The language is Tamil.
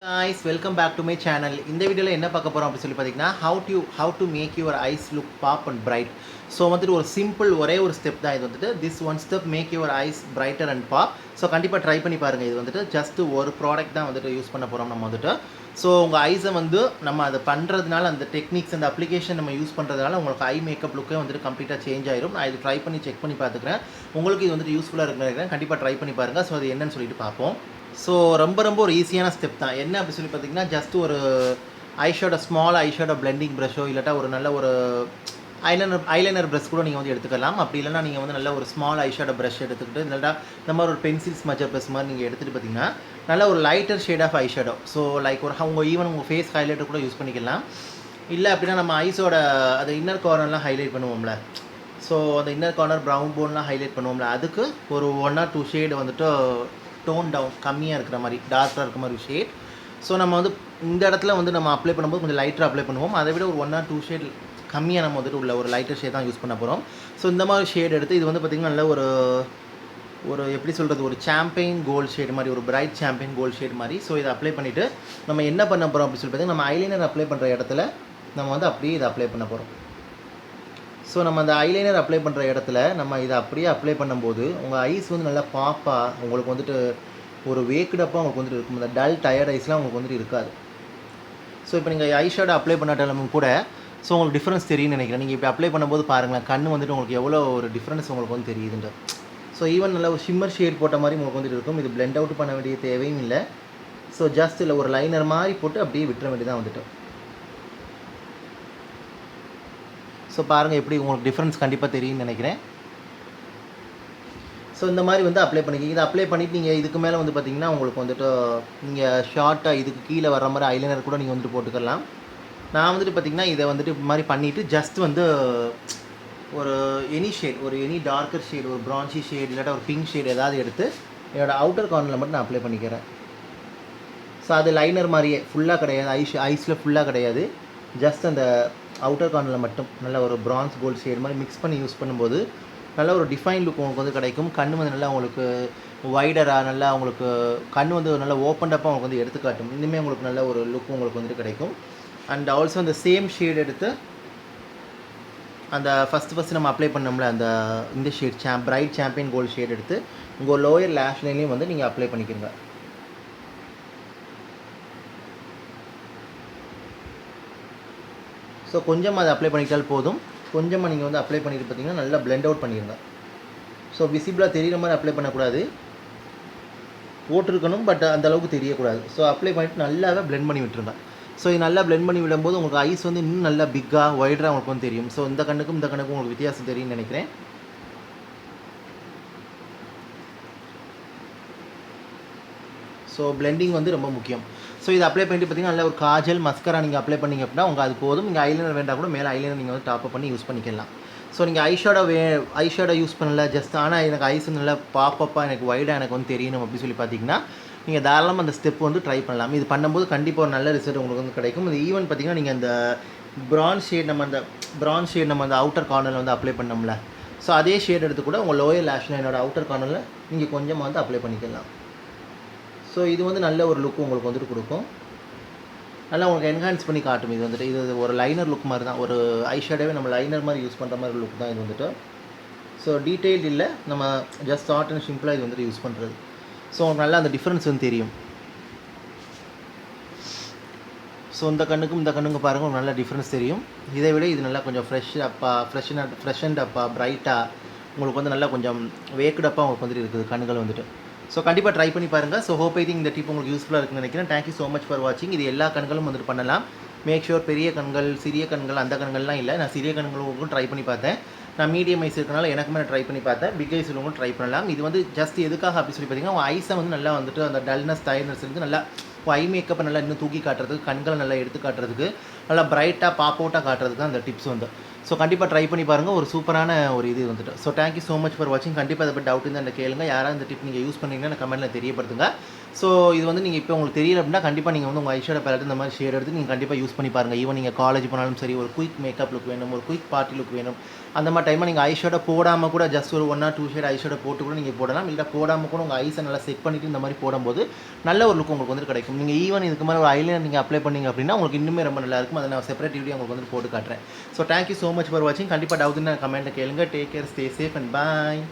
Guys, welcome back to my channel. இந்த வீடியோவில் என்ன பார்க்க போகிறோம் அப்படி சொல்லி பார்த்தீங்கன்னா how to make your eyes look pop and bright. So வந்துட்டு ஒரு சிம்பிள் ஒரே ஒரு ஸ்டெப் தான் இது வந்துட்டு this one step make your eyes brighter and pop. So கண்டிப்பாக ட்ரை பண்ணி பாருங்கள். இது வந்துட்டு ஜஸ்ட் ஒரு ப்ராடக்ட் தான் வந்துட்டு யூஸ் பண்ண போகிறோம் நம்ம வந்துட்டு. ஸோ உங்கள் ஐஸை வந்து நம்ம அதை பண்ணுறதுனால அந்த டெக்னிக்ஸ் அந்த அப்ளிகேஷன் நம்ம யூஸ் பண்ணுறதுனால உங்களுக்கு ஐ மேக்கப் லுக்கே வந்துட்டு கம்ப்ளீட்டாக சேஞ்ச் ஆயிரும். நான் இது ட்ரை பண்ணி செக் பண்ணி பார்த்துக்கிறேன். உங்களுக்கு இது வந்துட்டு யூஸ்ஃபுல்லாக இருக்குன்னு கண்டிப்பாக ட்ரை பண்ணி பாருங்கள். ஸோ அது என்னன்னு சொல்லிட்டு பார்ப்போம். ஸோ ரொம்ப ஒரு ஈஸியான ஸ்டெப் தான். என்ன அப்படி சொல்லி பார்த்தீங்கன்னா ஜஸ்ட் ஒரு ஸ்மால் ஐஷேடோ பிளெண்டிங் ப்ரஷோ இல்லாட்டா ஒரு நல்ல ஒரு ஐலைனர் ப்ரஷ் கூட நீங்கள் வந்து எடுத்துக்கலாம். அப்படி இல்லைனா நீங்கள் வந்து நல்ல ஒரு ஸ்மால் ஐஷேடோ ப்ரஷ் எடுத்துக்கிட்டு இல்லாட்டா இந்த மாதிரி ஒரு பென்சில் ஸ்மஜர் ப்ரஷ் மாதிரி நீங்கள் எடுத்துகிட்டு பார்த்தீங்கன்னா நல்ல ஒரு lighter shade of eyeshadow. So like ஒரு உங்கள் ஃபேஸ் ஹைலைட்டர் கூட யூஸ் பண்ணிக்கலாம். இல்லை அப்படின்னா நம்ம ஐஸோட அந்த இன்னர் கார்னர்லாம் ஹைலைட் பண்ணுவோம்ல. ஸோ அந்த இன்னர் கார்னர் ப்ரௌன் போன்லாம் ஹைலைட் பண்ணுவோம்ல, அதுக்கு ஒரு 1 or 2 ஷேடு வந்துட்டு டோன் டவுன் கம்மியாக இருக்கிற மாதிரி டார்க்காக இருக்கிற மாதிரி ஷேட். ஸோ நம்ம வந்து இந்த இடத்துல வந்து நம்ம அப்ளை பண்ணும்போது கொஞ்சம் லைட்டராக அப்ளை பண்ணுவோம். அதை விட ஒரு 1 or 2 ஷேட் கம்மியாக நம்ம வந்துட்டு உள்ள ஒரு லைட்டர் ஷேட் தான் யூஸ் பண்ண போகிறோம். ஸோ இந்த மாதிரி ஷேட் எடுத்து இது வந்து பார்த்திங்கன்னா நல்ல ஒரு எப்படி சொல்கிறது, ஒரு சாம்பெயின் கோல்டு ஷேட் மாதிரி, ஒரு பிரைட் சாம்பெயின் கோல்டு ஷேட் மாதிரி. ஸோ இதை அப்ளை பண்ணிவிட்டு நம்ம என்ன பண்ண போகிறோம் அப்படின்னு சொல்லி பார்த்தீங்கன்னா நம்ம ஐலைனர் அப்ளை பண்ணுற இடத்துல நம்ம வந்து அப்படியே இதை அப்ளை பண்ண போகிறோம். ஸோ நம்ம அந்த ஐலைனர் அப்ளை பண்ணுற இடத்துல நம்ம இதை அப்படியே அப்ளை பண்ணும்போது உங்கள் ஐஸ் வந்து நல்லா பாப்பாக உங்களுக்கு வந்துட்டு ஒரு வேக்குடப்பாக உங்களுக்கு வந்துட்டு இருக்கும். இந்த டல் டயர்ட் ஐஸ்லாம் உங்களுக்கு வந்துட்டு இருக்காது. ஸோ இப்போ நீங்கள் ஐ ஷேடோ அப்ளை பண்ணாட்டாலும் கூட ஸோ உங்களுக்கு டிஃப்ரென்ஸ் தெரியும்னு நினைக்கிறேன். நீங்கள் இப்போ அப்ளை பண்ணும்போது பாருங்களேன், கண் வந்துட்டு உங்களுக்கு எவ்வளோ ஒரு டிஃப்ரென்ஸ் உங்களுக்கு வந்து தெரியுதுன்ற. ஸோ ஈவன் நல்லா ஒரு ஷிம்மர் ஷேட் போட்ட மாதிரி உங்களுக்கு வந்துட்டு இருக்கும். இது பிளெண்ட் அவுட் பண்ண வேண்டிய தேவையும் இல்லை. ஸோ ஜஸ்ட் இல்லை ஒரு லைனர் மாதிரி போட்டு அப்படியே விட்டுற வேண்டியதான் வந்துட்டு. ஸோ பாருங்கள் எப்படி உங்களுக்கு டிஃப்ரென்ஸ் கண்டிப்பாக தெரியும்னு நினைக்கிறேன். ஸோ இந்த மாதிரி வந்து அப்ளை பண்ணிக்கிங்க. இதை அப்ளை பண்ணிவிட்டு நீங்கள் இதுக்கு மேலே வந்து பார்த்திங்கன்னா உங்களுக்கு வந்துட்டு நீங்கள் ஷார்ட்டாக இதுக்கு கீழே வர்ற மாதிரி ஐலைனர் கூட நீங்கள் வந்துட்டு போட்டுக்கலாம். நான் வந்துட்டு பார்த்திங்கன்னா இதை வந்துட்டு இது மாதிரி பண்ணிவிட்டு ஜஸ்ட் வந்து ஒரு எனி டார்க்கர் ஷேட், ஒரு ப்ரான்சி ஷேட் இல்லாட்டா ஒரு பிங்க் ஷேட் ஏதாவது எடுத்து என்னோடய அவுட்டர் கார்னரில் மட்டும் நான் அப்ளை பண்ணிக்கிறேன். ஸோ அது லைனர் மாதிரியே ஃபுல்லாக கிடையாது, ஐஸில் ஃபுல்லாக கிடையாது, ஜஸ்ட் அந்த அவுட்டர் கார்னரில் மட்டும் நல்ல ஒரு பிரான்ஸ் கோல்டு ஷேட் மாதிரி மிக்ஸ் பண்ணி யூஸ் பண்ணும்போது நல்ல ஒரு டிஃபைன் லுக் உங்களுக்கு வந்து கிடைக்கும். கண் வந்து நல்லா உங்களுக்கு வைடராக நல்லா உங்களுக்கு கண் வந்து நல்லா ஓப்பன்டப்பாக உங்களுக்கு வந்து எடுத்துக்காட்டும். இனிமேல் உங்களுக்கு நல்ல ஒரு லுக் உங்களுக்கு வந்துட்டு கிடைக்கும். அண்ட் ஆல்சோ அந்த சேம் ஷேட் எடுத்து அந்த ஃபஸ்ட்டு நம்ம அப்ளை பண்ணோம்ல இந்த shade bright champagne gold shade எடுத்து உங்கள் லோயர் லேஷ் லைன்லேயும் வந்து நீங்கள் அப்ளை பண்ணிக்கிறீங்க. ஸோ கொஞ்சமாக அதை அப்ளை பண்ணிக்கிட்டால் போதும். கொஞ்சமாக நீங்கள் வந்து அப்ளை பண்ணிட்டு பார்த்தீங்கன்னா நல்லா பிளெண்ட் அவுட் பண்ணிடுங்க. ஸோ விசிபிளாக தெரிகிற மாதிரி அப்ளை பண்ணக்கூடாது, போட்டிருக்கணும் பட் அந்தளவுக்கு தெரியக்கூடாது. ஸோ அப்ளை பண்ணிவிட்டு நல்லாவே பிளெண்ட் பண்ணி விட்டுருங்க. ஸோ இது நல்லா பிளெண்ட் பண்ணி விடும்போது உங்களுக்கு ஐஸ் வந்து இன்னும் நல்லா பிக்காக ஒய்டராக உங்களுக்கு வந்து தெரியும். ஸோ இந்த கண்ணுக்கும் உங்களுக்கு வித்தியாசம் தெரியும்னு நினைக்கிறேன். ஸோ பிளெண்டிங் வந்து ரொம்ப முக்கியம். ஸோ இதை அப்ளை பண்ணிட்டு பார்த்தீங்கன்னா நல்ல ஒரு காஜல் மஸ்கரா நீங்கள் அப்ளை பண்ணிங்க அப்படின்னா உங்கள் அது போதும். நீங்கள் ஐலைனர் வேண்டாம் கூட மேலே ஐலைனர் நீங்கள் வந்து டாப்அப் பண்ணி யூஸ் பண்ணிக்கலாம். ஸோ நீங்கள் ஐஷேடோ யூஸ் பண்ணல ஜஸ்ட், ஆனால் எனக்கு ஐஸ் வந்து நல்லா பாப்பப்பாக எனக்கு வைடாக எனக்கு வந்து தெரியணும் அப்படி சொல்லி பார்த்தீங்கன்னா நீங்கள் தாராளமாக அந்த ஸ்டெப் வந்து ட்ரை பண்ணலாம். இது பண்ணும்போது கண்டிப்பாக ஒரு நல்ல ரிசல்ட் உங்களுக்கு வந்து கிடைக்கும். இது ஈவன் பார்த்தீங்கன்னா நீங்கள் அந்த ப்ரான்ஸ் ஷேட் நம்ம அந்த அவுட்டர் கார்னரில் வந்து அப்ளை பண்ணோம்ல, ஸோ அதே ஷேட் எடுத்து கூட உங்கள் லோயர் லேஷ் லைனோட அவுட்டர் கார்னரில் நீங்கள் கொஞ்சமாக வந்து அப்ளை பண்ணிக்கலாம். ஸோ இது வந்து நல்ல ஒரு லுக் உங்களுக்கு வந்துட்டு கொடுக்கும். நல்லா உங்களுக்கு என்ஹான்ஸ் பண்ணி காட்டும். இது ஒரு லைனர் லுக் மாதிரி தான், ஒரு ஐஷேடோவே நம்ம லைனர் மாதிரி யூஸ் பண்ணுற மாதிரி லுக் தான் இது வந்துட்டு. ஸோ டீட்டெயில் இல்லை, நம்ம ஜஸ்ட் ஷார்ட் அண்ட் சிம்பிளாக இது வந்துட்டு யூஸ் பண்ணுறது. ஸோ உங்களுக்கு நல்லா அந்த டிஃப்ரென்ஸ் வந்து தெரியும். ஸோ இந்த கண்ணுக்கும் பாருங்கள் ஒரு நல்ல டிஃப்ரென்ஸ் தெரியும். இதை விட இது நல்லா கொஞ்சம் ஃப்ரெஷ்ஷண்டாக பிரைட்டாக உங்களுக்கு வந்து நல்லா கொஞ்சம் வேக்குடப்பாக உங்களுக்கு வந்துட்டு இருக்குது கண்ணுகள் வந்துட்டு. ஸோ கண்டிப்பாக ட்ரை பண்ணி பாருங்கள். ஸோ ஹோப் ஐ திங்க் இந்த டிப் உங்களுக்கு யூஸ்ஃபுல்லாக இருக்குன்னு நினைக்கிறேன். தேங்க்யூ ஸோ மச் ஃபார் வாட்சிங். இது எல்லா கண்களும் வந்துட்டு பண்ணலாம். மேக் ஷூர் பெரிய கண்கள் சிறிய கண்கள் அந்த கண்கள்லாம் இல்லை. நான் சிறிய கண்களுக்கும் ட்ரை பண்ணி பார்த்தேன். நான் மீடியம் ஐஸ் இருக்கனால எனக்குமே ட்ரை பண்ணி பார்த்தேன். பிக் ஐஸ் உள்ளவங்களும் ட்ரை பண்ணலாம். இது வந்து ஜஸ்ட் எதுக்காக அப்படி சொல்லி பார்த்தீங்கன்னா உங்கள் ஐஸை வந்து நல்லா வந்துட்டு அந்த டல்னஸ் டயர்னஸ் இருந்து நல்லா ஐ மேக்கப்பை நல்லா இன்னும் தூக்கி காட்டுறதுக்கு, கண்களை நல்லா எடுத்து காட்டுறதுக்கு, நல்லா பிரைட்டாக பாப் அவுட்டாக காட்டுறதுக்கு தான் அந்த டிப்ஸ் வந்து. ஸோ கண்டிப்பாக ட்ரை பண்ணி பாருங்கள். ஒரு சூப்பரான ஒரு இது வந்துட்டு. So thank you so much for வாட்சிங். கண்டிப்பாக அதை பற்றி டவுட் இருந்தால் கேளுங்க. யாராவது இந்த டிப் நீங்கள் யூஸ் பண்ணிங்கன்னா கமெண்ட்டில் தெரியப்படுத்துங்க. ஸோ இது வந்து நீங்கள் இப்போ உங்களுக்கு தெரியல அப்படின்னா கண்டிப்பாக நீங்கள் வந்து உங்கள் ஐஷேடோ பேலட் இந்த மாதிரி ஷேட் எடுத்து நீங்கள் கண்டிப்பாக யூஸ் பண்ணி பாருங்கள். ஈவன் நீங்கள் காலேஜ் போனாலும் சரி, ஒரு குயிக் மேக்கப் லுக் வேணும், ஒரு குயிக் பார்ட்டி லுக் வேணும், அந்த மாதிரி டைமில் நீங்கள் ஐஷேடோ போடாமல் கூட ஜஸ்ட் ஒரு 1 or 2 ஷேட் ஐஷேடோ போட்டு கூட நீங்கள் போடலாம். இல்லை போடாமல் கூட உங்கள் ஐஸை நல்லா செட் பண்ணிவிட்டு இந்த மாதிரி போடும்போது நல்ல ஒரு லுக் உங்களுக்கு வந்து கிடைக்கும். நீங்கள் ஈவன் இதுக்கு மாதிரி ஒரு ஐலைனர் நீங்கள் அப்ளை பண்ணீங்க அப்படின்னா உங்களுக்கு இன்னுமே ரொம்ப நல்லா இருக்கும். அதை நான் செப்பரேட் வீடியோ உங்களுக்கு வந்து போட்டு காட்டுறேன். So thank you so much for வாட்சிங். கண்டிப்பாக டவுட்னா கமெண்ட்டில் கேளுங்க. Take care, stay safe and bye.